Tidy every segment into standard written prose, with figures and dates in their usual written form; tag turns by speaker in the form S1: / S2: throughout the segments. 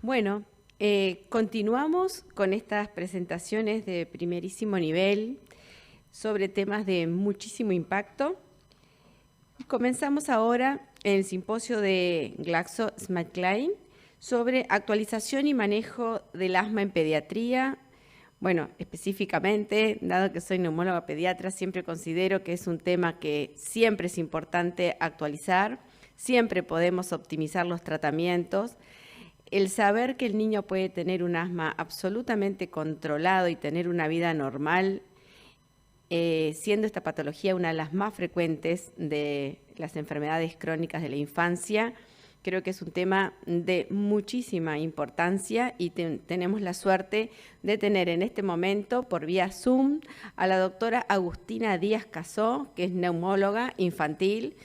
S1: Bueno, continuamos con estas presentaciones de primerísimo nivel sobre temas de muchísimo impacto. Comenzamos ahora el simposio de GlaxoSmithKline sobre actualización y manejo del asma en pediatría. Bueno, específicamente, dado que soy neumóloga pediatra, siempre considero que es un tema que siempre es importante actualizar, siempre podemos optimizar los tratamientos. El saber que el niño puede tener un asma absolutamente controlado y tener una vida normal, siendo esta patología una de las más frecuentes de las enfermedades crónicas de la infancia, creo que es un tema de muchísima importancia y tenemos la suerte de tener en este momento por vía Zoom a la doctora Agustina Díaz Casó, que es neumóloga infantil,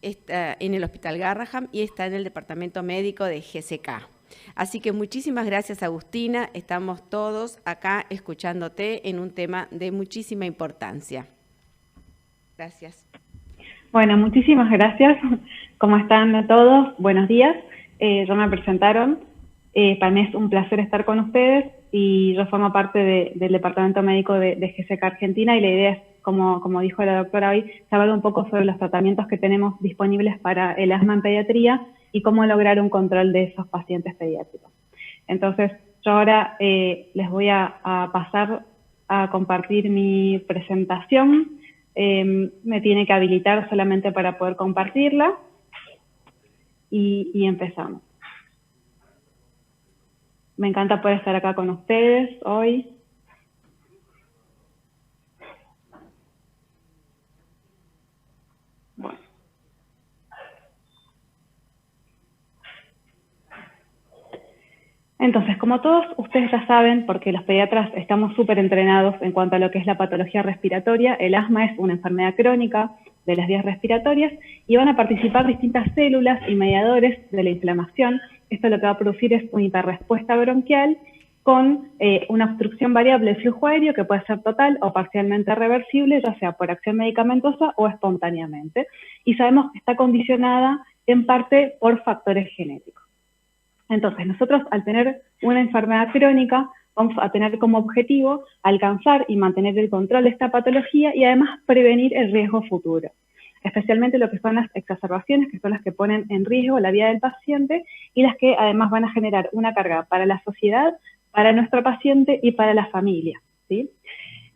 S1: está en el Hospital Garraham y está en el departamento médico de GCK. Así que muchísimas gracias, Agustina. Estamos todos acá escuchándote en un tema de muchísima importancia. Gracias.
S2: Bueno, muchísimas gracias. ¿Cómo están todos? Buenos días. Ya me presentaron. Para mí es un placer estar con ustedes y yo formo parte del departamento médico de GCK Argentina y la idea es, como dijo la doctora hoy, saber un poco sobre los tratamientos que tenemos disponibles para el asma en pediatría y cómo lograr un control de esos pacientes pediátricos. Entonces, yo ahora les voy a pasar a compartir mi presentación. Me tiene que habilitar solamente para poder compartirla y empezamos. Me encanta poder estar acá con ustedes hoy. Bueno. Entonces, como todos ustedes ya saben, porque los pediatras estamos súper entrenados en cuanto a lo que es la patología respiratoria, el asma es una enfermedad crónica de las vías respiratorias y van a participar distintas células y mediadores de la inflamación. Esto lo que va a producir es una hiperrespuesta bronquial con una obstrucción variable del flujo aéreo que puede ser total o parcialmente reversible, ya sea por acción medicamentosa o espontáneamente. Y sabemos que está condicionada en parte por factores genéticos. Entonces, nosotros al tener una enfermedad crónica, vamos a tener como objetivo alcanzar y mantener el control de esta patología y además prevenir el riesgo futuro, especialmente lo que son las exacerbaciones, que son las que ponen en riesgo la vida del paciente y las que además van a generar una carga para la sociedad, para nuestro paciente y para la familia, ¿sí?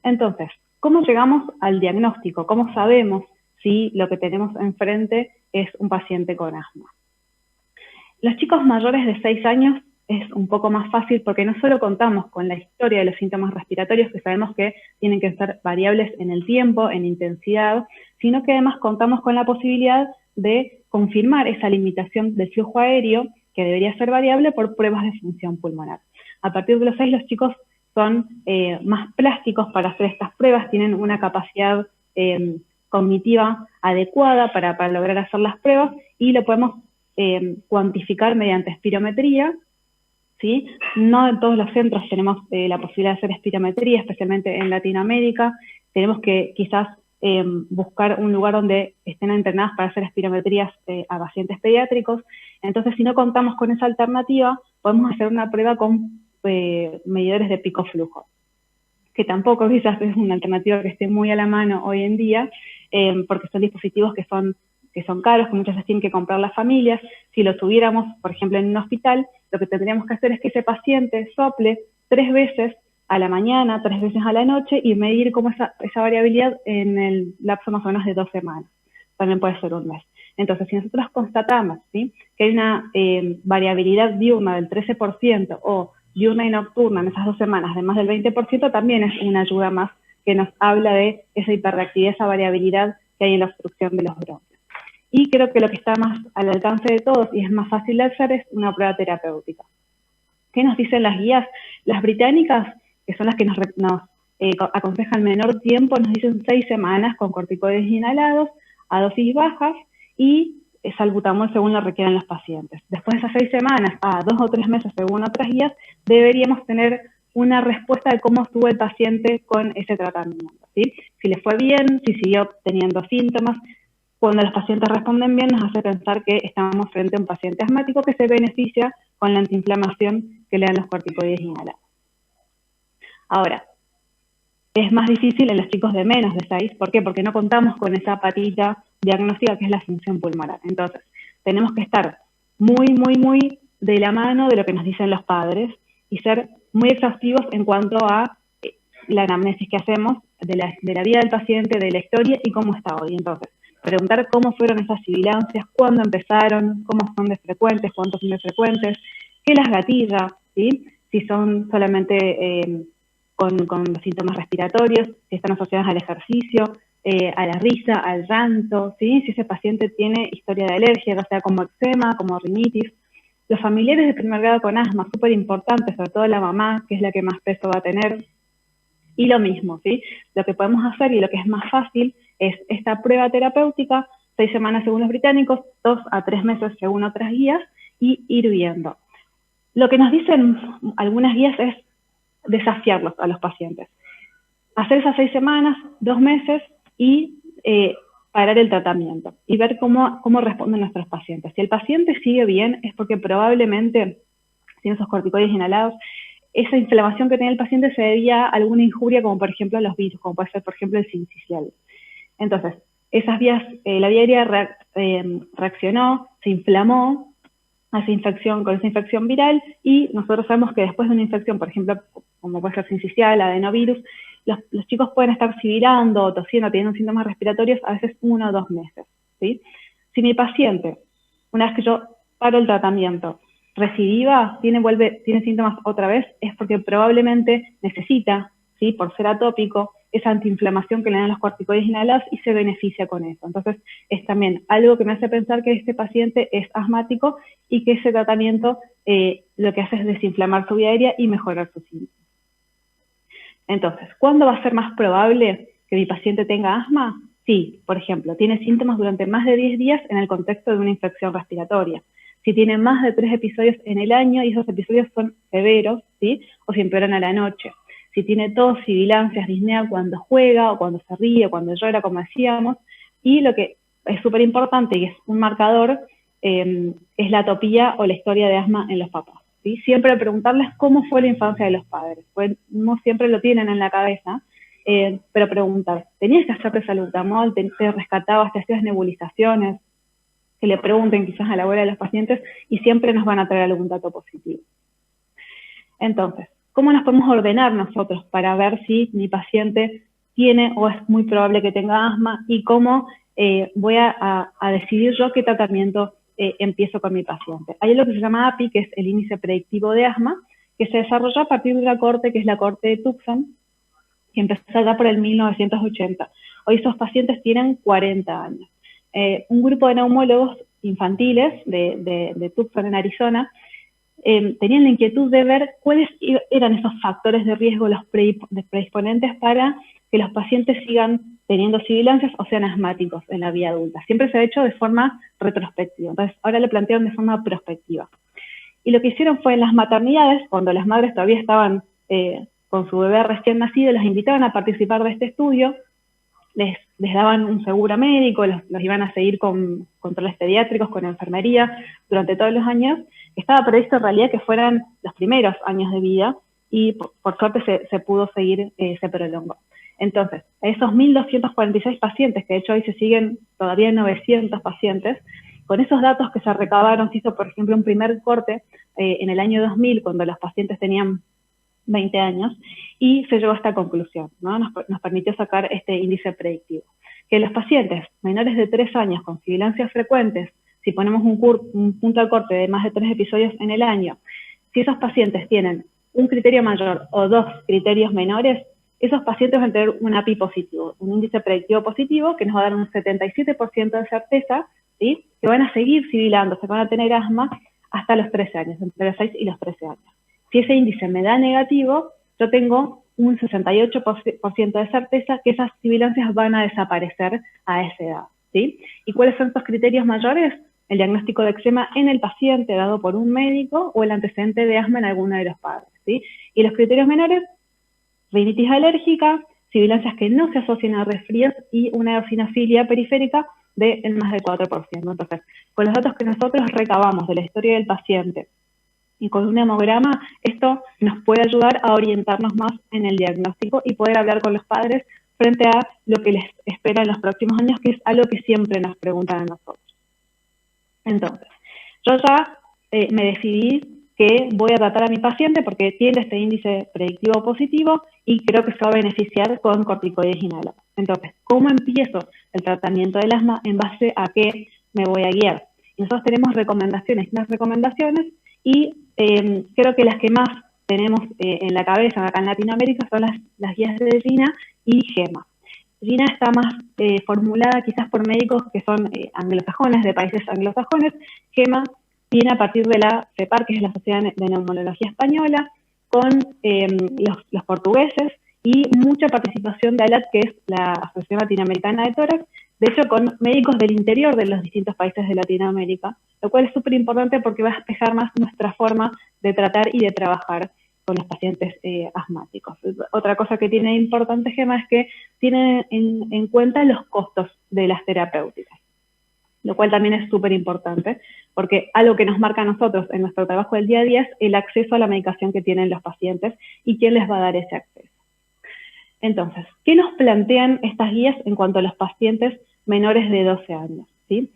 S2: Entonces, ¿cómo llegamos al diagnóstico? ¿Cómo sabemos si lo que tenemos enfrente es un paciente con asma? Los chicos mayores de 6 años es un poco más fácil porque no solo contamos con la historia de los síntomas respiratorios, que sabemos que tienen que ser variables en el tiempo, en intensidad, sino que además contamos con la posibilidad de confirmar esa limitación del flujo aéreo, que debería ser variable, por pruebas de función pulmonar. A partir de los 6 los chicos son más plásticos para hacer estas pruebas, tienen una capacidad cognitiva adecuada para lograr hacer las pruebas y lo podemos cuantificar mediante espirometría, ¿sí? No en todos los centros tenemos la posibilidad de hacer espirometría, especialmente en Latinoamérica. Tenemos que quizás buscar un lugar donde estén entrenadas para hacer espirometrías a pacientes pediátricos. Entonces, si no contamos con esa alternativa, podemos hacer una prueba con medidores de pico flujo, que tampoco quizás es una alternativa que esté muy a la mano hoy en día, porque son dispositivos que son caros, que muchas veces tienen que comprar las familias. Si lo tuviéramos, por ejemplo, en un hospital, lo que tendríamos que hacer es que ese paciente sople 3 veces a la mañana, 3 veces a la noche y medir cómo esa variabilidad en el lapso más o menos de 2 semanas. También puede ser un mes. Entonces, si nosotros constatamos, ¿sí?, que hay una variabilidad diurna del 13% o diurna y nocturna en esas 2 semanas de más del 20%, también es una ayuda más que nos habla de esa hiperreactividad, esa variabilidad que hay en la obstrucción de los bronquios. Y creo que lo que está más al alcance de todos y es más fácil de hacer es una prueba terapéutica. ¿Qué nos dicen las guías? Las británicas, que son las que nos aconsejan menor tiempo, nos dicen 6 semanas con corticoides inhalados a dosis bajas y salbutamol según lo requieran los pacientes. Después de esas 6 semanas a 2 o 3 meses según otras guías, deberíamos tener una respuesta de cómo estuvo el paciente con ese tratamiento, ¿sí? Si le fue bien, si siguió teniendo síntomas. Cuando los pacientes responden bien, nos hace pensar que estamos frente a un paciente asmático que se beneficia con la antiinflamación que le dan los corticoides inhalados. Ahora, es más difícil en los chicos de menos de 6. ¿Por qué? Porque no contamos con esa patita diagnóstica que es la función pulmonar. Entonces, tenemos que estar muy, muy, muy de la mano de lo que nos dicen los padres y ser muy exhaustivos en cuanto a la anamnesis que hacemos de la vida del paciente, de la historia y cómo está hoy. Entonces, preguntar cómo fueron esas sibilancias, cuándo empezaron, cómo son de frecuentes, cuántos son de frecuentes, qué las gatilla, ¿sí? Si son solamente con los síntomas respiratorios, si están asociados al ejercicio, a la risa, al llanto, ¿sí? Si ese paciente tiene historia de alergia, ya sea como eczema, como rinitis. Los familiares de primer grado con asma, súper importantes, sobre todo la mamá, que es la que más peso va a tener. Y lo mismo, ¿sí? Lo que podemos hacer y lo que es más fácil es esta prueba terapéutica, 6 semanas según los británicos, 2 a 3 meses según otras guías, y ir viendo. Lo que nos dicen algunas guías es desafiarlos a los pacientes. Hacer esas 6 semanas, 2 meses y parar el tratamiento y ver cómo responden nuestros pacientes. Si el paciente sigue bien es porque probablemente tiene esos corticoides inhalados, esa inflamación que tenía el paciente se debía a alguna injuria, como por ejemplo a los virus, como puede ser por ejemplo el sincicial. Entonces, esas vías, la vía aérea reaccionó, se inflamó a esa infección, con esa infección viral, y nosotros sabemos que después de una infección, por ejemplo, como puede ser sincicial, adenovirus, los chicos pueden estar sibilando, tosiendo, teniendo síntomas respiratorios a veces 1 o 2 meses, ¿sí? Si mi paciente, una vez que yo paro el tratamiento, recidiva, tiene síntomas otra vez, es porque probablemente necesita, ¿sí? Por ser atópico, esa antiinflamación que le dan los corticoides inhalados y se beneficia con eso. Entonces, es también algo que me hace pensar que este paciente es asmático y que ese tratamiento lo que hace es desinflamar su vía aérea y mejorar sus síntomas. Entonces, ¿cuándo va a ser más probable que mi paciente tenga asma? Si, por ejemplo, tiene síntomas durante más de 10 días en el contexto de una infección respiratoria. Si tiene más de 3 episodios en el año y esos episodios son severos, ¿sí? O si empeoran a la noche. Si tiene tos, sibilancias, disnea cuando juega o cuando se ríe o cuando llora, como decíamos. Y lo que es súper importante y es un marcador es la atopía o la historia de asma en los papás. ¿Sí? Siempre preguntarles cómo fue la infancia de los padres. Pues no siempre lo tienen en la cabeza, pero preguntar, ¿tenías que hacerte salbutamol? ¿Te rescatabas? ¿Te hacías nebulizaciones? Que le pregunten quizás a la abuela de los pacientes y siempre nos van a traer algún dato positivo. Entonces, ¿cómo nos podemos ordenar nosotros para ver si mi paciente tiene o es muy probable que tenga asma y cómo voy a decidir yo qué tratamiento empiezo con mi paciente? Hay algo que se llama API, que es el índice predictivo de asma, que se desarrolló a partir de una corte que es la corte de Tucson, que empezó ya por el 1980. Hoy esos pacientes tienen 40 años. Un grupo de neumólogos infantiles de Tucson en Arizona tenían la inquietud de ver cuáles eran esos factores de riesgo, los predisponentes para que los pacientes sigan teniendo sibilancias o sean asmáticos en la vida adulta. Siempre se ha hecho de forma retrospectiva, entonces ahora lo plantearon de forma prospectiva. Y lo que hicieron fue en las maternidades, cuando las madres todavía estaban con su bebé recién nacido, los invitaban a participar de este estudio, les daban un seguro médico, los iban a seguir con controles pediátricos, con enfermería durante todos los años. Estaba previsto en realidad que fueran los primeros años de vida y por suerte se pudo seguir, se prolongó. Entonces, a esos 1.246 pacientes, que de hecho hoy se siguen todavía 900 pacientes, con esos datos que se recabaron, se hizo por ejemplo un primer corte en el año 2000, cuando los pacientes tenían 20 años, y se llegó a esta conclusión, ¿no? Nos permitió sacar este índice predictivo. Que los pacientes menores de 3 años con sibilancias frecuentes, si ponemos un punto de corte de más de 3 episodios en el año, si esos pacientes tienen un criterio mayor o 2 criterios menores, esos pacientes van a tener un API positivo, un índice predictivo positivo, que nos va a dar un 77% de certeza, ¿sí? Que van a seguir sibilando, se van a tener asma hasta los 13 años, entre los 6 y los 13 años. Si ese índice me da negativo, yo tengo un 68% de certeza que esas sibilancias van a desaparecer a esa edad, ¿sí? ¿Y cuáles son estos criterios mayores? El diagnóstico de eczema en el paciente dado por un médico o el antecedente de asma en alguno de los padres, ¿sí? Y los criterios menores, rinitis alérgica, sibilancias que no se asocian a resfríos y una eosinofilia periférica de más del 4%. Entonces, con los datos que nosotros recabamos de la historia del paciente y con un hemograma, esto nos puede ayudar a orientarnos más en el diagnóstico y poder hablar con los padres frente a lo que les espera en los próximos años, que es algo que siempre nos preguntan a nosotros. Entonces, yo ya me decidí que voy a tratar a mi paciente porque tiene este índice predictivo positivo y creo que se va a beneficiar con corticoides inhalados. Entonces, ¿cómo empiezo el tratamiento del asma? ¿En base a qué me voy a guiar? Y nosotros tenemos recomendaciones y creo que las que más tenemos en la cabeza acá en Latinoamérica son las guías de GINA y GEMA. GINA está más formulada quizás por médicos que son anglosajones, de países anglosajones. GEMA viene a partir de la CEPAR, que es la Sociedad de Neumología Española, con los portugueses y mucha participación de ALAT, que es la Asociación Latinoamericana de Tórax, de hecho con médicos del interior de los distintos países de Latinoamérica, lo cual es súper importante porque va a despejar más nuestra forma de tratar y de trabajar con los pacientes asmáticos. Otra cosa que tiene importante GEMA es que tiene en cuenta los costos de las terapéuticas, lo cual también es súper importante, porque algo que nos marca a nosotros en nuestro trabajo del día a día es el acceso a la medicación que tienen los pacientes y quién les va a dar ese acceso. Entonces, ¿qué nos plantean estas guías en cuanto a los pacientes menores de 12 años? ¿Sí?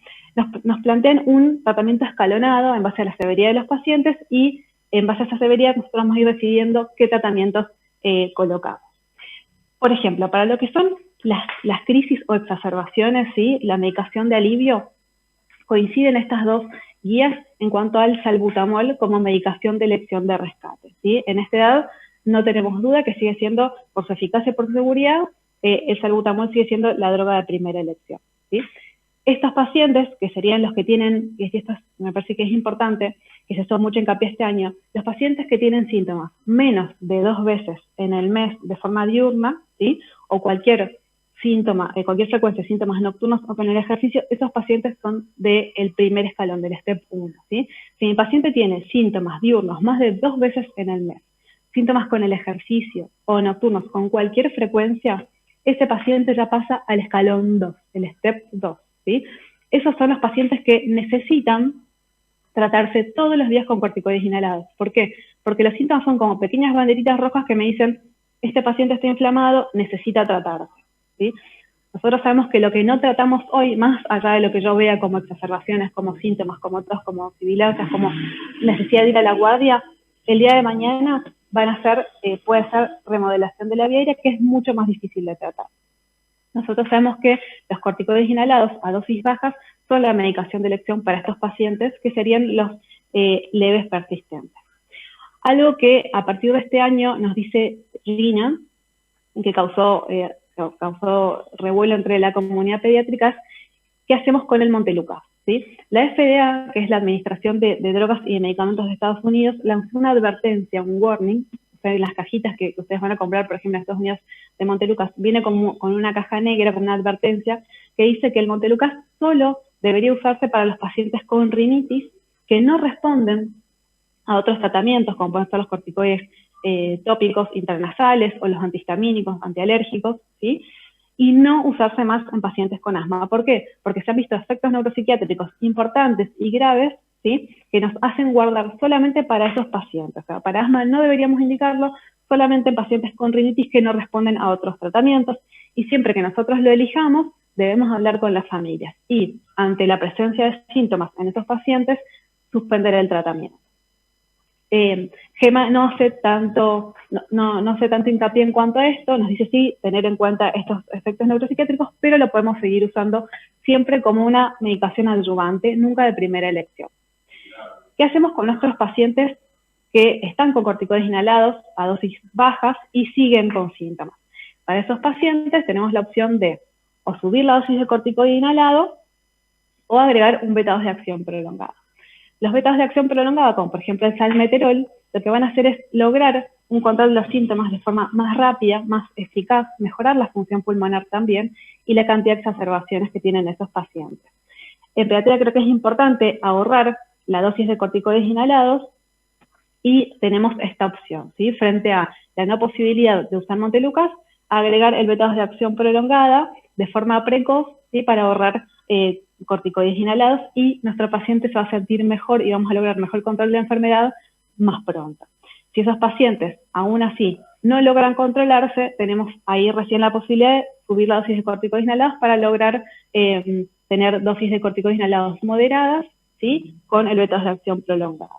S2: Nos plantean un tratamiento escalonado en base a la severidad de los pacientes y en base a esa severidad nosotros vamos a ir decidiendo qué tratamientos colocamos. Por ejemplo, para lo que son las crisis o exacerbaciones, ¿sí? La medicación de alivio, coinciden estas dos guías en cuanto al salbutamol como medicación de elección de rescate, ¿sí? En esta edad no tenemos duda que sigue siendo, por su eficacia y por su seguridad, el salbutamol sigue siendo la droga de primera elección, ¿sí? Estos pacientes, que serían los que tienen, y esto me parece que es importante, que se hizo mucho hincapié este año, los pacientes que tienen síntomas menos de 2 veces en el mes de forma diurna, ¿sí? O cualquier síntoma, cualquier frecuencia de síntomas nocturnos o con el ejercicio, esos pacientes son del primer escalón, del step 1, ¿sí? Si mi paciente tiene síntomas diurnos más de 2 veces en el mes, síntomas con el ejercicio o nocturnos con cualquier frecuencia, ese paciente ya pasa al escalón 2, el step 2, ¿sí? Esos son los pacientes que necesitan tratarse todos los días con corticoides inhalados. ¿Por qué? Porque los síntomas son como pequeñas banderitas rojas que me dicen, este paciente está inflamado, necesita tratarse, ¿sí? Nosotros sabemos que lo que no tratamos hoy, más allá de lo que yo vea como exacerbaciones, como síntomas, como tos, como sibilancias, como necesidad de ir a la guardia, el día de mañana van a ser, puede ser remodelación de la vía aérea, que es mucho más difícil de tratar. Nosotros sabemos que los corticoides inhalados a dosis bajas son la medicación de elección para estos pacientes, que serían los leves persistentes. Algo que a partir de este año nos dice GINA, que causó revuelo entre la comunidad pediátrica, es qué hacemos con el Montelukast, ¿sí? La FDA, que es la Administración de Drogas y de Medicamentos de Estados Unidos, lanzó una advertencia, un warning, o sea, en las cajitas que ustedes van a comprar, por ejemplo, en Estados Unidos de Montelukast, viene con una caja negra, con una advertencia, que dice que el Montelukast solo debería usarse para los pacientes con rinitis que no responden a otros tratamientos, como pueden ser los corticoides tópicos intranasales o los antihistamínicos, antialérgicos, ¿sí? Y no usarse más en pacientes con asma. ¿Por qué? Porque se han visto efectos neuropsiquiátricos importantes y graves, ¿sí? Que nos hacen guardar solamente para esos pacientes. O sea, para asma no deberíamos indicarlo, solamente en pacientes con rinitis que no responden a otros tratamientos. Y siempre que nosotros lo elijamos, debemos hablar con las familias. Y ante la presencia de síntomas en estos pacientes, suspender el tratamiento. GEMA no hace tanto hincapié en cuanto a esto, nos dice sí, tener en cuenta estos efectos neuropsiquiátricos, pero lo podemos seguir usando siempre como una medicación adyuvante, nunca de primera elección. ¿Qué hacemos con nuestros pacientes que están con corticoides inhalados a dosis bajas y siguen con síntomas? Para esos pacientes tenemos la opción de o subir la dosis de corticoide inhalado o agregar un beta-2 de acción prolongada. Los betas de acción prolongada, como por ejemplo el salmeterol, lo que van a hacer es lograr un control de los síntomas de forma más rápida, más eficaz, mejorar la función pulmonar también y la cantidad de exacerbaciones que tienen esos pacientes. En pediatría creo que es importante ahorrar la dosis de corticoides inhalados y tenemos esta opción, ¿sí? Frente a la no posibilidad de usar Montelukast, agregar el beta-2 de acción prolongada de forma precoz, ¿sí? Para ahorrar corticoides inhalados, y nuestro paciente se va a sentir mejor y vamos a lograr mejor control de la enfermedad más pronto. Si esos pacientes aún así no logran controlarse, tenemos ahí recién la posibilidad de subir la dosis de corticoides inhalados para lograr tener dosis de corticoides inhalados moderadas, ¿sí? Con el beta-2 de acción prolongada.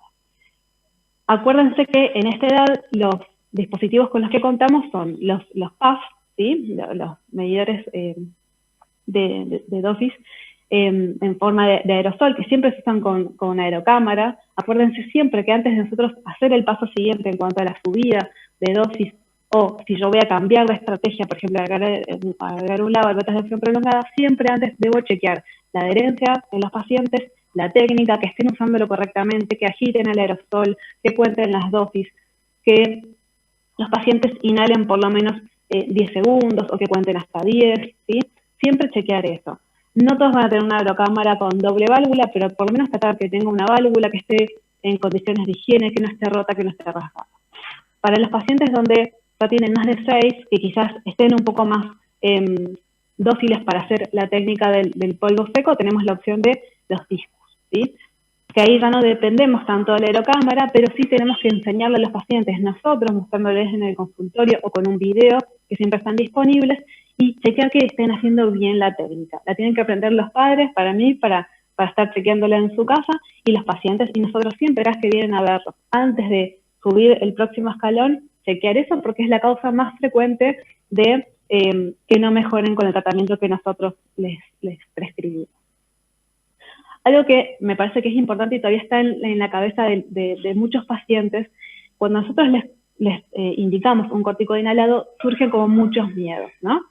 S2: Acuérdense que en esta edad los dispositivos con los que contamos son los PAF, ¿sí? Los medidores de dosis en forma de aerosol, que siempre se usan con una aerocámara. Acuérdense siempre que antes de nosotros hacer el paso siguiente en cuanto a la subida de dosis, o si yo voy a cambiar de estrategia, por ejemplo, agregar un lado al beta de acción prolongada, siempre antes debo chequear la adherencia en los pacientes, la técnica, que estén usándolo correctamente, que agiten el aerosol, que cuenten las dosis, que los pacientes inhalen por lo menos 10 segundos o que cuenten hasta 10, ¿sí? Siempre chequear eso. No todos van a tener una aerocámara con doble válvula, pero por lo menos tratar que tenga una válvula que esté en condiciones de higiene, que no esté rota, que no esté rasgada. Para los pacientes donde ya tienen más de 6, que quizás estén un poco más dóciles para hacer la técnica del polvo seco, tenemos la opción de los discos, ¿sí? Que ahí ya no dependemos tanto de la aerocámara, pero sí tenemos que enseñarle a los pacientes nosotros, mostrándoles en el consultorio o con un video que siempre están disponibles, y chequear que estén haciendo bien la técnica. La tienen que aprender los padres, para mí, para estar chequeándola en su casa, y los pacientes, y nosotros siempre que vienen a verlos. Antes de subir el próximo escalón, chequear eso, porque es la causa más frecuente de que no mejoren con el tratamiento que nosotros les prescribimos. Algo que me parece que es importante y todavía está en la cabeza de muchos pacientes, cuando nosotros les indicamos un corticoide inhalado, surgen como muchos miedos, ¿no?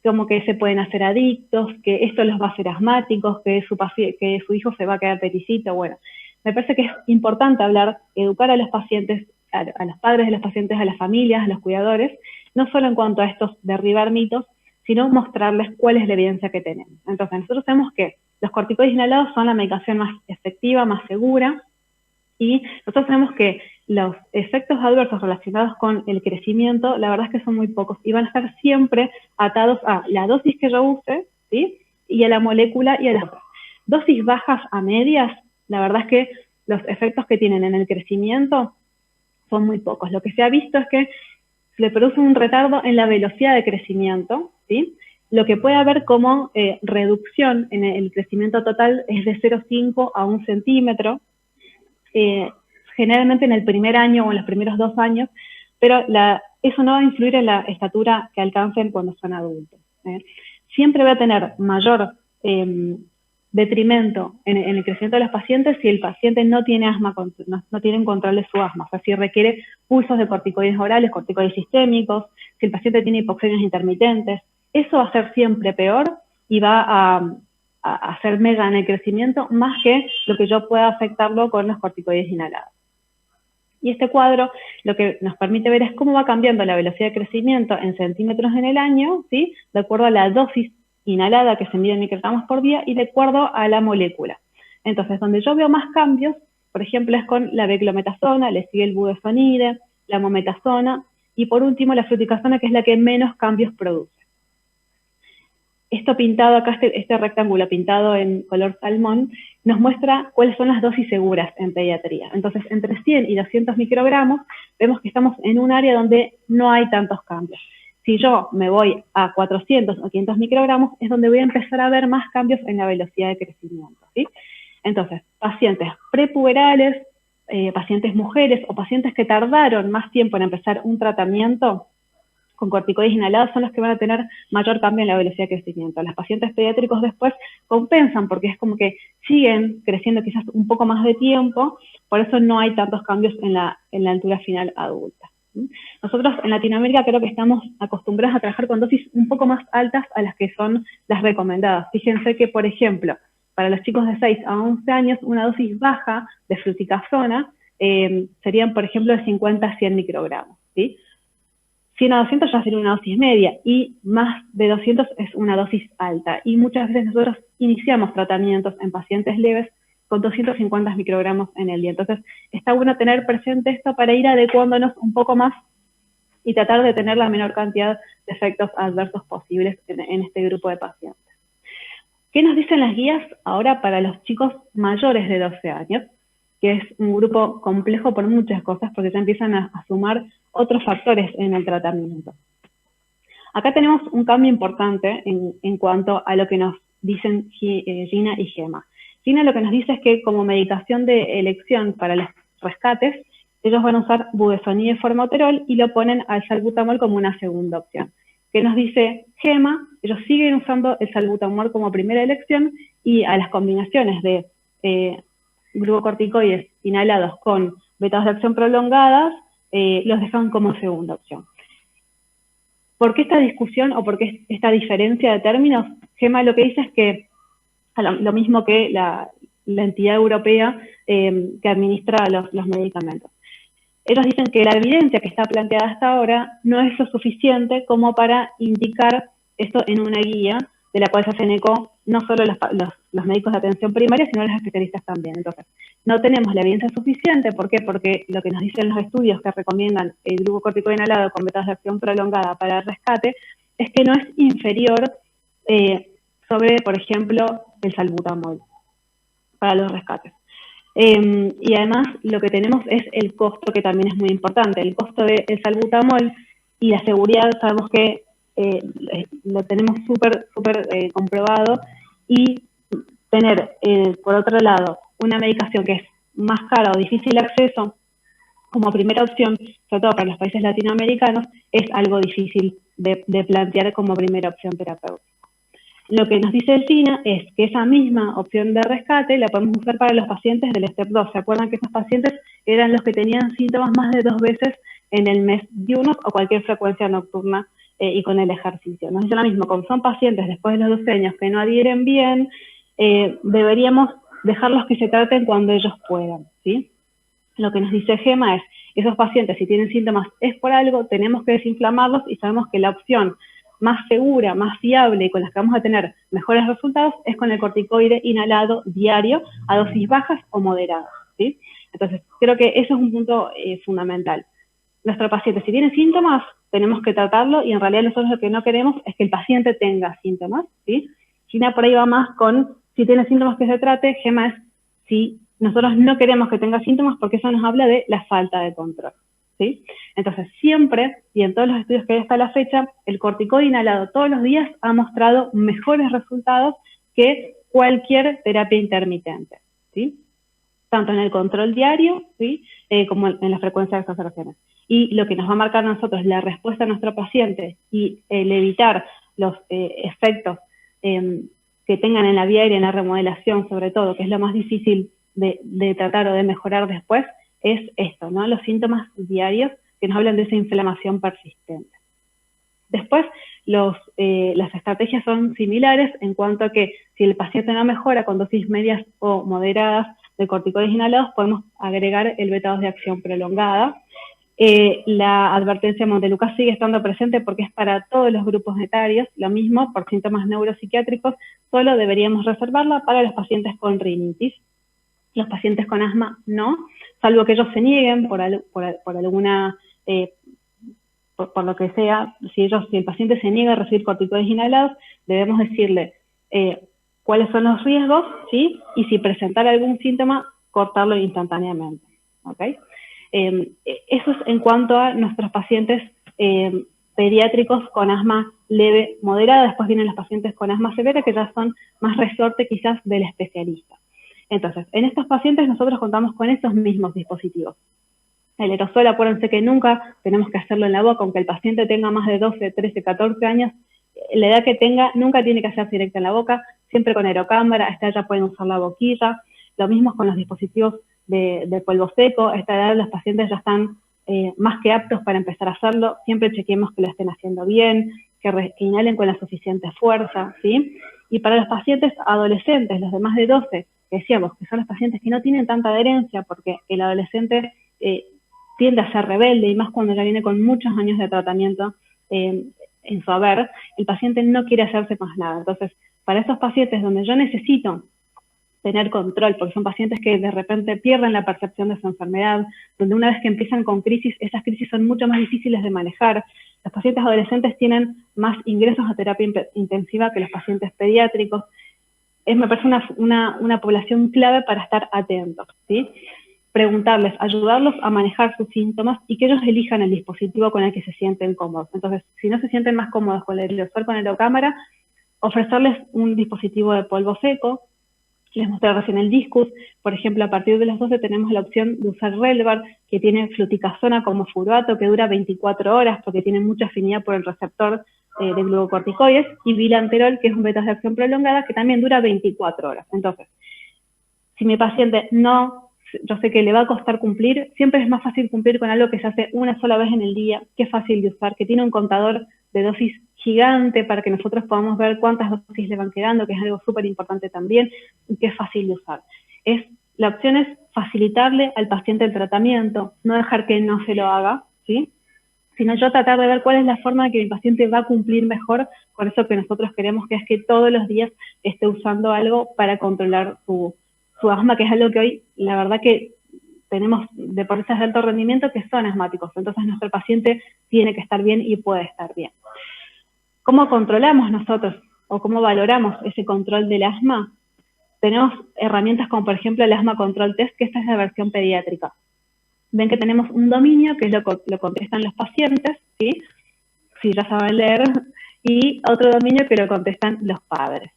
S2: Como que se pueden hacer adictos, que esto los va a hacer asmáticos, que su hijo se va a quedar peticito. Bueno, me parece que es importante hablar, educar a los pacientes, a los padres de los pacientes, a las familias, a los cuidadores, no solo en cuanto a estos derribar mitos, sino mostrarles cuál es la evidencia que tenemos. Entonces, nosotros sabemos que los corticoides inhalados son la medicación más efectiva, más segura, y nosotros sabemos que los efectos adversos relacionados con el crecimiento, la verdad es que son muy pocos, y van a estar siempre atados a la dosis que yo use, ¿sí? Y a la molécula y a las dosis bajas a medias. La verdad es que los efectos que tienen en el crecimiento son muy pocos. Lo que se ha visto es que se le produce un retardo en la velocidad de crecimiento, ¿sí? Lo que puede haber como reducción en el crecimiento total es de 0,5 a 1 centímetro, generalmente en el primer año o en los primeros 2 años, pero eso no va a influir en la estatura que alcancen cuando son adultos. Siempre va a tener mayor detrimento en el crecimiento de los pacientes si el paciente no tiene asma, no tiene un control de su asma, o sea, si requiere pulsos de corticoides orales, corticoides sistémicos, si el paciente tiene hipoxemias intermitentes. Eso va a ser siempre peor y va a hacer mella en el crecimiento más que lo que yo pueda afectarlo con los corticoides inhalados. Y este cuadro lo que nos permite ver es cómo va cambiando la velocidad de crecimiento en centímetros en el año, ¿sí? De acuerdo a la dosis inhalada que se mide en microgramos por día y de acuerdo a la molécula. Entonces, donde yo veo más cambios, por ejemplo, es con la beclometasona, le sigue el budesonide, la mometasona, y por último la fluticasona, que es la que menos cambios produce. Esto pintado acá, este rectángulo pintado en color salmón, nos muestra cuáles son las dosis seguras en pediatría. Entonces, entre 100 y 200 microgramos, vemos que estamos en un área donde no hay tantos cambios. Si yo me voy a 400 o 500 microgramos, es donde voy a empezar a ver más cambios en la velocidad de crecimiento, ¿sí? Entonces, pacientes prepuberales, pacientes mujeres o pacientes que tardaron más tiempo en empezar un tratamiento con corticoides inhalados son los que van a tener mayor cambio en la velocidad de crecimiento. Los pacientes pediátricos después compensan porque es como que siguen creciendo quizás un poco más de tiempo, por eso no hay tantos cambios en la altura final adulta. Nosotros en Latinoamérica creo que estamos acostumbrados a trabajar con dosis un poco más altas a las que son las recomendadas. Fíjense que, por ejemplo, para los chicos de 6 a 11 años, una dosis baja de fluticasona serían, por ejemplo, de 50 a 100 microgramos, ¿sí? 100 a 200 ya sería una dosis media y más de 200 es una dosis alta. Y muchas veces nosotros iniciamos tratamientos en pacientes leves con 250 microgramos en el día. Entonces, está bueno tener presente esto para ir adecuándonos un poco más y tratar de tener la menor cantidad de efectos adversos posibles en este grupo de pacientes. ¿Qué nos dicen las guías ahora para los chicos mayores de 12 años? Que es un grupo complejo por muchas cosas, porque ya empiezan a sumar otros factores en el tratamiento. Acá tenemos un cambio importante en cuanto a lo que nos dicen Gina y Gema. Gina lo que nos dice es que como medicación de elección para los rescates, ellos van a usar budesonide formoterol y lo ponen al salbutamol como una segunda opción. ¿Qué nos dice Gema? Ellos siguen usando el salbutamol como primera elección y a las combinaciones de glucocorticoides inhalados con betas de acción prolongadas los dejan como segunda opción. ¿Por qué esta discusión o por qué esta diferencia de términos? Gema lo que dice es que, lo mismo que la entidad europea que administra los medicamentos. Ellos dicen que la evidencia que está planteada hasta ahora no es lo suficiente como para indicar esto en una guía de la cual se hacen eco no solo los médicos de atención primaria, sino los especialistas también. Entonces, no tenemos la evidencia suficiente. ¿Por qué? Porque lo que nos dicen los estudios que recomiendan el glucocorticoide inhalado con betas de acción prolongada para el rescate es que no es inferior sobre, por ejemplo, el salbutamol para los rescates. Y además lo que tenemos es el costo, que también es muy importante. El costo del salbutamol y la seguridad, sabemos que lo tenemos súper comprobado, y tener, por otro lado, una medicación que es más cara o difícil de acceso como primera opción, sobre todo para los países latinoamericanos, es algo difícil de plantear como primera opción terapéutica. Lo que nos dice el SINA es que esa misma opción de rescate la podemos usar para los pacientes del STEP 2. ¿Se acuerdan que esos pacientes eran los que tenían síntomas más de 2 veces en el mes diurnos o cualquier frecuencia nocturna y con el ejercicio? Nos dice lo mismo, como son pacientes después de los 12 años que no adhieren bien, deberíamos dejarlos que se traten cuando ellos puedan, ¿sí? Lo que nos dice Gema es, esos pacientes si tienen síntomas es por algo, tenemos que desinflamarlos y sabemos que la opción más segura, más fiable y con las que vamos a tener mejores resultados es con el corticoide inhalado diario a dosis bajas o moderadas, ¿sí? Entonces, creo que eso es un punto fundamental. Nuestro paciente, si tiene síntomas, tenemos que tratarlo y en realidad nosotros lo que no queremos es que el paciente tenga síntomas, ¿sí? Gina por ahí va más con si tiene síntomas que se trate, Gema es si nosotros no queremos que tenga síntomas porque eso nos habla de la falta de control, ¿sí? Entonces, siempre, y en todos los estudios que hay hasta la fecha, el corticoide inhalado todos los días ha mostrado mejores resultados que cualquier terapia intermitente, ¿sí? Tanto en el control diario, ¿sí? Como en la frecuencia de exacerbaciones. Y lo que nos va a marcar a nosotros la respuesta a nuestro paciente y el evitar los efectos que tengan en la vía aérea, en la remodelación sobre todo, que es lo más difícil de tratar o de mejorar después, es esto, ¿no? Los síntomas diarios que nos hablan de esa inflamación persistente. Después, las estrategias son similares en cuanto a que si el paciente no mejora con dosis medias o moderadas de corticoides inhalados, podemos agregar el beta 2 de acción prolongada. La advertencia Montelukast sigue estando presente porque es para todos los grupos etarios, lo mismo por síntomas neuropsiquiátricos, solo deberíamos reservarla para los pacientes con rinitis. Los pacientes con asma no, salvo que ellos se nieguen por alguna, por lo que sea. Si el paciente se niega a recibir corticoides inhalados, debemos decirle cuáles son los riesgos, ¿sí? Y si presentara algún síntoma, cortarlo instantáneamente, ¿ok? Eso es en cuanto a nuestros pacientes pediátricos con asma leve, moderada. Después vienen los pacientes con asma severa, que ya son más resorte quizás del especialista. Entonces, en estos pacientes nosotros contamos con esos mismos dispositivos. El aerosol, acuérdense que nunca tenemos que hacerlo en la boca, aunque el paciente tenga más de 12, 13, 14 años, la edad que tenga, nunca tiene que hacerse directo en la boca, siempre con aerocámara. A esta edad ya pueden usar la boquilla. Lo mismo con los dispositivos de polvo seco. A esta edad los pacientes ya están más que aptos para empezar a hacerlo. Siempre chequemos que lo estén haciendo bien, que inhalen con la suficiente fuerza, ¿sí? Y para los pacientes adolescentes, los de más de 12, que decíamos que son los pacientes que no tienen tanta adherencia, porque el adolescente tiende a ser rebelde, y más cuando ya viene con muchos años de tratamiento en su haber, el paciente no quiere hacerse más nada. Entonces, para esos pacientes donde yo necesito tener control, porque son pacientes que de repente pierden la percepción de su enfermedad, donde una vez que empiezan con crisis, esas crisis son mucho más difíciles de manejar. Los pacientes adolescentes tienen más ingresos a terapia intensiva que los pacientes pediátricos. Me parece una población clave para estar atentos, ¿sí? Preguntarles, ayudarlos a manejar sus síntomas y que ellos elijan el dispositivo con el que se sienten cómodos. Entonces, si no se sienten más cómodos con el aerosol con aerocámara, ofrecerles un dispositivo de polvo seco. Les mostré recién el Discus. Por ejemplo, a partir de las 12 tenemos la opción de usar Relvar, que tiene fluticasona como furoato, que dura 24 horas porque tiene mucha afinidad por el receptor de glucocorticoides, y Bilanterol, que es un beta de acción prolongada, que también dura 24 horas. Entonces, si mi paciente yo sé que le va a costar cumplir, siempre es más fácil cumplir con algo que se hace una sola vez en el día, que es fácil de usar, que tiene un contador de dosis gigante para que nosotros podamos ver cuántas dosis le van quedando, que es algo súper importante también, y que es fácil de usar. La opción es facilitarle al paciente el tratamiento, no dejar que no se lo haga, ¿sí? Sino yo tratar de ver cuál es la forma de que mi paciente va a cumplir mejor con eso que nosotros queremos, que es que todos los días esté usando algo para controlar su asma, que es algo que hoy, la verdad que tenemos deportistas de alto rendimiento que son asmáticos, entonces nuestro paciente tiene que estar bien y puede estar bien. ¿Cómo controlamos nosotros o cómo valoramos ese control del asma? Tenemos herramientas como por ejemplo el Asthma Control Test, que esta es la versión pediátrica. Ven que tenemos un dominio, que es lo contestan los pacientes, ¿sí? Si ya saben leer, y otro dominio que lo contestan los padres.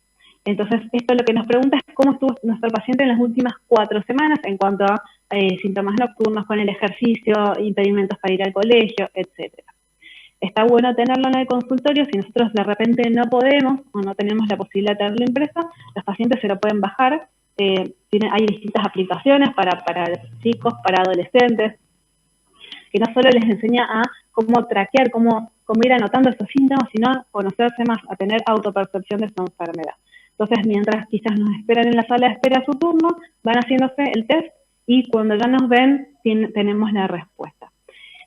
S2: Entonces, esto lo que nos pregunta es cómo estuvo nuestro paciente en las últimas 4 semanas en cuanto a síntomas nocturnos con el ejercicio, impedimentos para ir al colegio, etc. Está bueno tenerlo en el consultorio. Si nosotros de repente no podemos o no tenemos la posibilidad de tenerlo impreso, los pacientes se lo pueden bajar. Hay distintas aplicaciones para chicos, para adolescentes, que no solo les enseña a cómo traquear, cómo ir anotando esos síntomas, sino a conocerse más, a tener autopercepción de su enfermedad. Entonces, mientras quizás nos esperan en la sala de espera su turno, van haciéndose el test y cuando ya nos ven, tenemos la respuesta.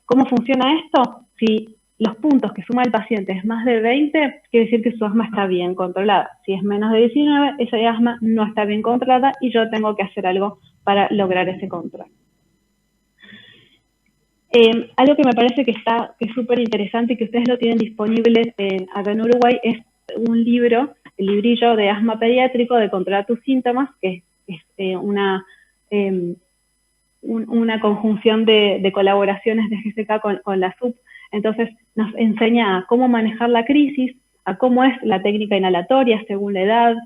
S2: ¿Cómo funciona esto? Si los puntos que suma el paciente es más de 20, quiere decir que su asma está bien controlada. Si es menos de 19, esa asma no está bien controlada y yo tengo que hacer algo para lograr ese control. Algo que me parece que es súper interesante y que ustedes lo tienen disponible acá en Uruguay es un libro, el librillo de asma pediátrico de Controlar tus síntomas, que es una conjunción de colaboraciones de GSK con la SUB. Entonces nos enseña a cómo manejar la crisis, a cómo es la técnica inhalatoria según la edad,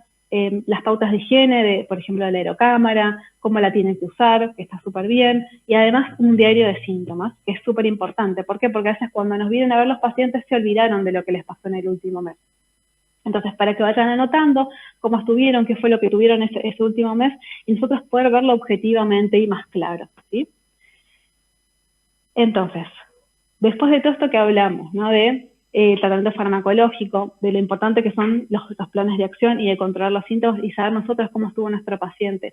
S2: las pautas de higiene, por ejemplo, de la aerocámara, cómo la tienen que usar, que está súper bien, y además un diario de síntomas, que es súper importante. ¿Por qué? Porque a veces cuando nos vienen a ver los pacientes se olvidaron de lo que les pasó en el último mes. Entonces, para que vayan anotando cómo estuvieron, qué fue lo que tuvieron ese último mes, y nosotros poder verlo objetivamente y más claro, ¿sí? Entonces, después de todo esto que hablamos, ¿no? De tratamiento farmacológico, de lo importante que son los planes de acción y de controlar los síntomas y saber nosotros cómo estuvo nuestro paciente.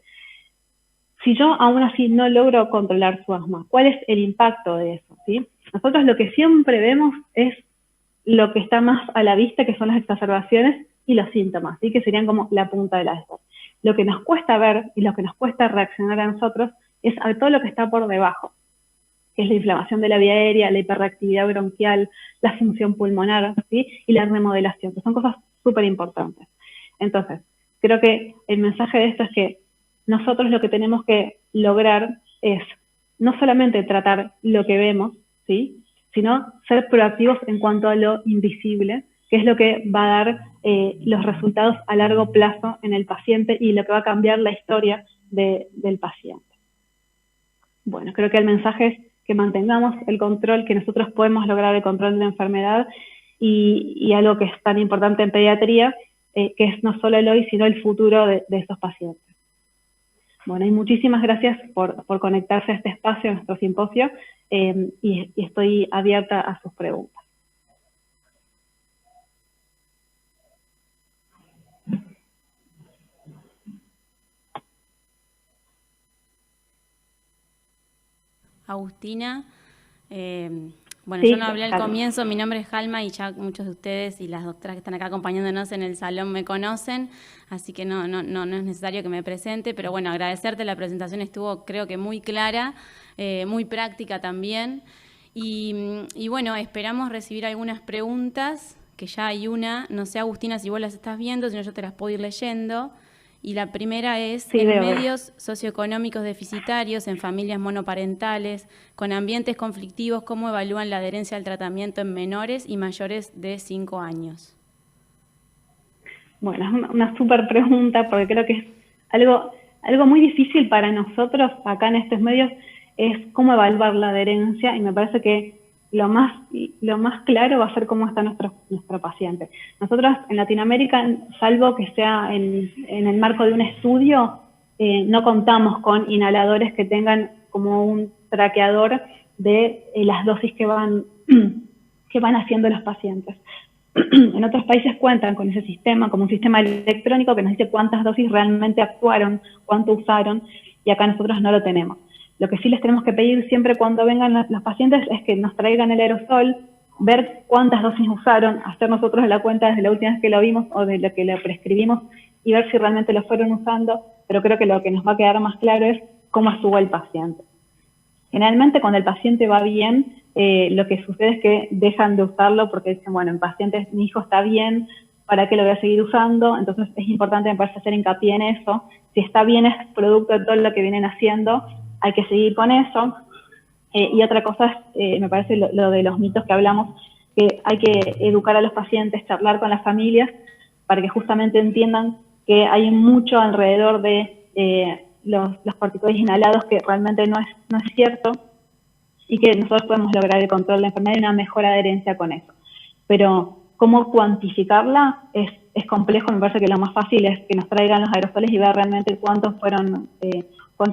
S2: Si yo aún así no logro controlar su asma, ¿cuál es el impacto de eso? ¿Sí? Nosotros lo que siempre vemos es lo que está más a la vista, que son las exacerbaciones y los síntomas, ¿sí? Que serían como la punta del iceberg. Lo que nos cuesta ver y lo que nos cuesta reaccionar a nosotros es a todo lo que está por debajo, que es la inflamación de la vía aérea, la hiperreactividad bronquial, la función pulmonar, ¿sí? Y la remodelación, que son cosas súper importantes. Entonces, creo que el mensaje de esto es que nosotros lo que tenemos que lograr es no solamente tratar lo que vemos, ¿sí? Sino ser proactivos en cuanto a lo invisible, que es lo que va a dar los resultados a largo plazo en el paciente y lo que va a cambiar la historia del paciente. Bueno, creo que el mensaje es que mantengamos el control, que nosotros podemos lograr el control de la enfermedad y algo que es tan importante en pediatría, que es no solo el hoy, sino el futuro de estos pacientes. Bueno, y muchísimas gracias por conectarse a este espacio, a nuestro simposio, y estoy abierta a sus preguntas.
S3: Agustina, Bueno,
S2: Sí,
S3: yo no hablé al
S2: Jalma.
S3: comienzo, mi nombre es Jalma y ya muchos de ustedes y las doctoras que están acá acompañándonos en el salón me conocen, así que no es necesario que me presente, pero bueno, agradecerte, la presentación estuvo creo que muy clara, muy práctica también, y bueno, esperamos recibir algunas preguntas, que ya hay una, no sé Agustina si vos las estás viendo, si no yo te las puedo ir leyendo. Y la primera es,
S2: Sí,
S3: en
S2: veo.
S3: medios socioeconómicos deficitarios, en familias monoparentales, con ambientes conflictivos, ¿cómo evalúan la adherencia al tratamiento en menores y mayores de 5 años?
S2: Bueno, es una súper pregunta porque creo que es algo muy difícil para nosotros acá en estos medios es cómo evaluar la adherencia y me parece que lo más claro va a ser cómo está nuestro paciente. Nosotros en Latinoamérica, salvo que sea en el marco de un estudio, no contamos con inhaladores que tengan como un traqueador de las dosis que van haciendo los pacientes. En otros países cuentan con ese sistema, como un sistema electrónico que nos dice cuántas dosis realmente actuaron, cuánto usaron, y acá nosotros no lo tenemos. Lo que sí les tenemos que pedir siempre cuando vengan los pacientes es que nos traigan el aerosol, ver cuántas dosis usaron, hacer nosotros la cuenta desde la última vez que lo vimos o de lo que le prescribimos y ver si realmente lo fueron usando, pero creo que lo que nos va a quedar más claro es cómo estuvo el paciente. Generalmente cuando el paciente va bien, lo que sucede es que dejan de usarlo porque dicen, bueno, en pacientes mi hijo está bien, ¿para qué lo voy a seguir usando? Entonces es importante, me parece, hacer hincapié en eso. Si está bien es producto de todo lo que vienen haciendo, hay que seguir con eso. Y otra cosa es, me parece, lo de los mitos que hablamos, que hay que educar a los pacientes, charlar con las familias, para que justamente entiendan que hay mucho alrededor de los corticoides inhalados que realmente no es cierto y que nosotros podemos lograr el control de la enfermedad y una mejor adherencia con eso. Pero cómo cuantificarla es complejo, me parece que lo más fácil es que nos traigan los aerosoles y ver realmente cuántas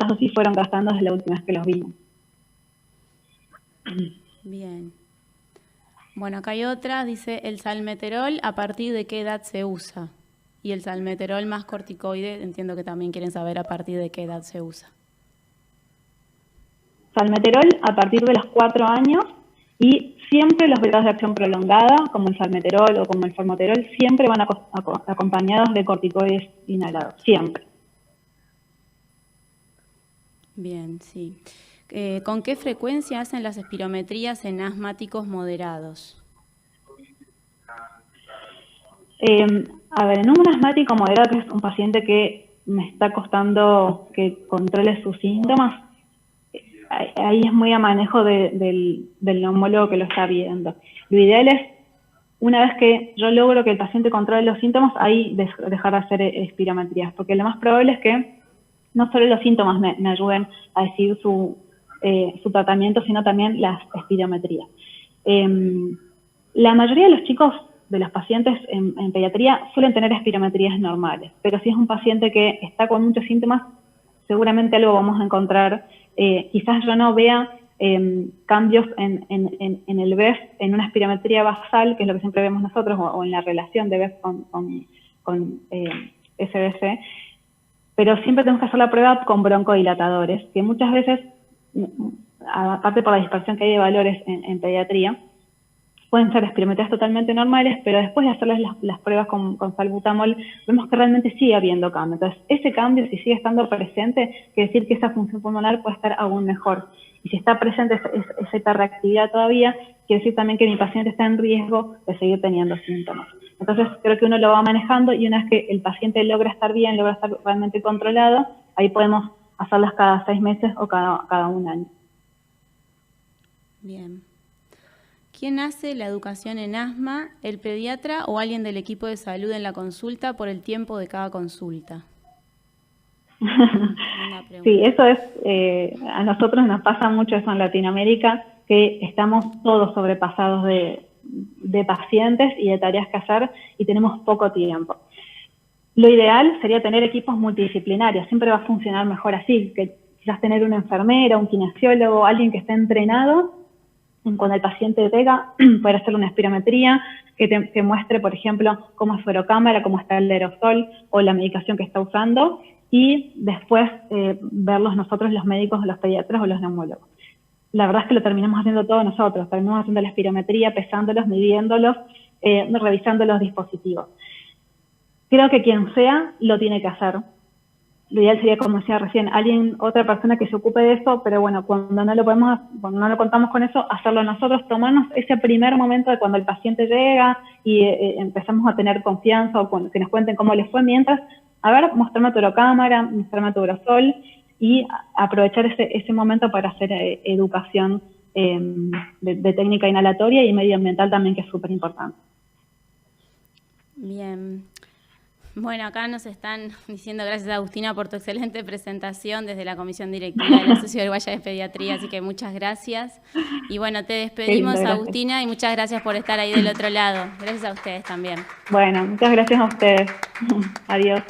S2: dosis fueron gastando desde la última vez que los vimos.
S3: Bien. Bueno, acá hay otra, dice, ¿el salmeterol a partir de qué edad se usa? Y el salmeterol más corticoide, entiendo que también quieren saber a partir de qué edad se usa.
S2: Salmeterol a partir de los 4 años y siempre los periodos de acción prolongada, como el salmeterol o como el formoterol, siempre van acompañados de corticoides inhalados, siempre.
S3: Bien, sí. ¿Con qué frecuencia hacen las espirometrías en asmáticos moderados?
S2: A ver, en un asmático moderado, que es un paciente que me está costando que controle sus síntomas, ahí es muy a manejo del neumólogo que lo está viendo. Lo ideal es, una vez que yo logro que el paciente controle los síntomas, ahí dejar de hacer espirometrías, porque lo más probable es que no solo los síntomas me ayuden a decidir su tratamiento, sino también las espirometrías. La mayoría de los chicos, de los pacientes en pediatría, suelen tener espirometrías normales, pero si es un paciente que está con muchos síntomas, seguramente algo vamos a encontrar. Quizás yo no vea cambios en el BEF, en una espirometría basal, que es lo que siempre vemos nosotros, o en la relación de BEF con SBC, pero siempre tenemos que hacer la prueba con broncodilatadores, que muchas veces, aparte por la dispersión que hay de valores en pediatría, pueden ser espirometrías totalmente normales, pero después de hacerles las pruebas con salbutamol, vemos que realmente sigue habiendo cambio. Entonces, ese cambio, si sigue estando presente, quiere decir que esa función pulmonar puede estar aún mejor. Y si está presente esa hiperreactividad todavía, quiere decir también que mi paciente está en riesgo de seguir teniendo síntomas. Entonces, creo que uno lo va manejando y una vez que el paciente logra estar bien, logra estar realmente controlado, ahí podemos hacerlas cada 6 meses o cada 1 año.
S3: Bien. ¿Quién hace la educación en asma, el pediatra o alguien del equipo de salud en la consulta por el tiempo de cada consulta?
S2: Sí, eso es, a nosotros nos pasa mucho eso en Latinoamérica, que estamos todos sobrepasados de pacientes y de tareas que hacer y tenemos poco tiempo. Lo ideal sería tener equipos multidisciplinarios, siempre va a funcionar mejor así, que quizás tener una enfermera, un kinesiólogo, alguien que esté entrenado cuando el paciente llega, poder hacer una espirometría que muestre, por ejemplo, cómo es su aerocámara, cómo está el aerosol o la medicación que está usando, y después verlos nosotros, los médicos, los pediatras o los neumólogos. la verdad es que lo terminamos haciendo todos nosotros, terminamos haciendo la espirometría, pesándolos, midiéndolos, revisando los dispositivos. Creo que quien sea lo tiene que hacer. Lo ideal sería, como decía recién, otra persona que se ocupe de eso, pero bueno, cuando no lo contamos con eso, hacerlo nosotros, tomarnos ese primer momento de cuando el paciente llega y empezamos a tener confianza o que nos cuenten cómo les fue, mientras, a ver, mostrarme tu urocámara, mostrarme tu urosol y aprovechar ese momento para hacer educación de técnica inhalatoria y medioambiental también, que es súper importante.
S3: Bien. Bueno, acá nos están diciendo gracias, Agustina, por tu excelente presentación desde la Comisión Directiva de la Sociedad Uruguaya de Pediatría, así que muchas gracias. Y bueno, te despedimos, Agustina, y muchas gracias por estar ahí del otro lado. Gracias a ustedes también.
S2: Bueno, muchas gracias a ustedes. Adiós.